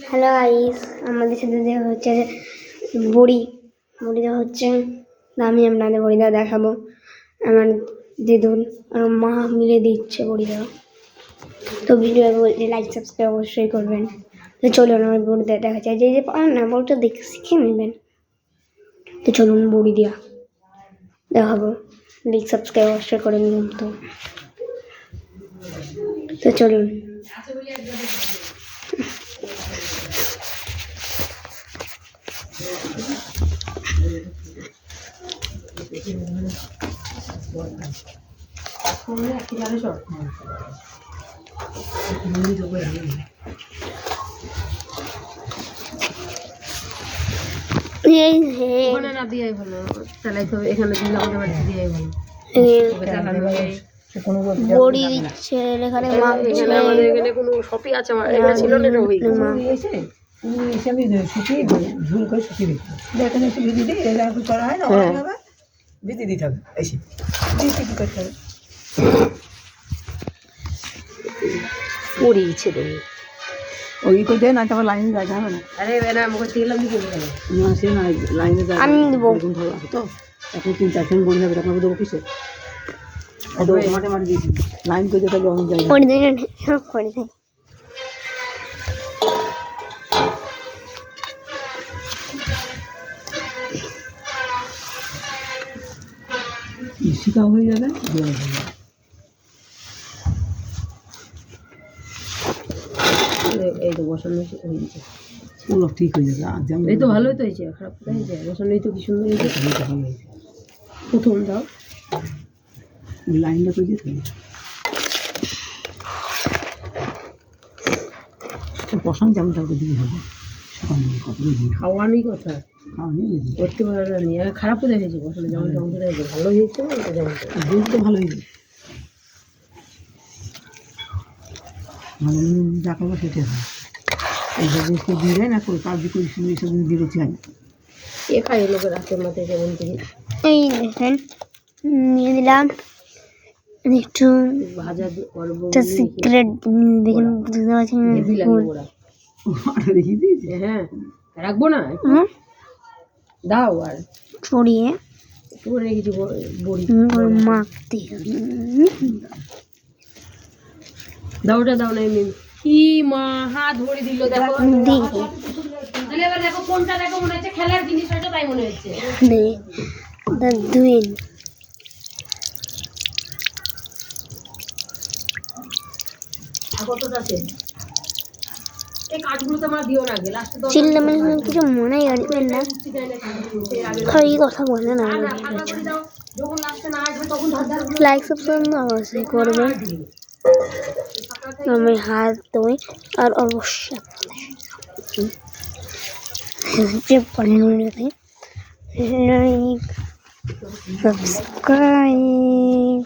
Hello guys, আমাদের সাথে হচ্ছে বড়িটা হচ্ছে আমি আপনাদের বড়িটা দেখাবো। আমার দিদুন আর মা মিলে দিচ্ছে বড়িটা। তো ভিডিও বলছে লাইক সাবস্ক্রাইব অবশ্যই করবেন। তো চলুন আমার বড়িটা দেখা যায়, যে পারেন না বড়িটা দেখে শিখে নেবেন। তো চলুন বড়ি দিয়া দেখাবো, লাইক সাবস্ক্রাইব অবশ্যই করে নিন। তো চলুন। বড়ি দিচ্ছে এখানে, কোনো শপি আছে আমার এখানে ছিল না, আমি শুকিয়ে ঝুল করে শুকিয়ে দিচ্ছি। এখানে একটু ভিজি দিই, এরা একটু করা হয় না, অনেকভাবে ভিজি দিতে হবে। এসে দিতে কী করতে হবে, পড়ে গেছে দেবে ওই করে দেয় না, তারপর লাইনে যায় হবে না। আরে না আমাকে দিলাম দিকে গেল না, সে না লাইনে যায়। আমি দেবো ভালো আছে তো, এখন 3-4 বড়ি হবে, আপনাকে দেবো কিসে মাঠে মাঠে দিয়েছি লাইন করে তাহলে অনেক জায়গা করে দেয় করে দেয়। শিকা হয়ে যাবে, এই তো বসানো হয়ে গেছে, পুরো ঠিক হয়ে যাবে। আর যেমন এই তো ভালোই তো হয়েছে, খারাপ কোথায় হয়েছে, বসানোই তো কি সুন্দর হয়েছে। ভালো হয়েছে, প্রথম দাও লাইনটা করে দিতে হবে। বসান যেমন তাকে দিয়ে হবে, খাওয়ানি কথা খাওয়া নিয়ে করতে পারি, খারাপ কোথায় হয়েছে, বসানো যেমন যেমন কোথায় হয়েছে, ভালো হয়েছে যেমন দুধ তো ভালো হয়েছে, মানে দেখাবো সেটা হয়। এই যে জিনিসটা দিয়ে দেয় না, করে কাজ করে এইসব জিনিস দিয়ে চাই এ খাই লোকের রাতের মাথায় যেমন থেকে। এই দেখেন নিয়ে দিলাম একটু ভাজা করবো সিক্রেট, দেখেন বুঝতে পারছেন। দেখিয়ে দিয়েছি, হ্যাঁ রাখবো না, দাও আর ছড়িয়ে পরে কিছু বড়ি মাখতে দাও, ওটা দাও না এমনি কি মা হাত ভরে দিল, দেখো তাহলে এবার দেখো কোনটা, দেখো মনে হচ্ছে খেলার জিনিস হয়তো, তাই মনে হচ্ছে ধুইন। কতটা আছে এই কাজগুলো তো আমার দিও না, আগে লাস্টে তো চিল্লামের কিছু মনে করবেন না, খালি কথা বলে না। যখন লাস্টে না আসবে তখন লাইক সাবস্ক্রাইব অবশ্যই করবেন। আমি হাত ধুই আর অবশ্যই লাইক সাবস্ক্রাইব।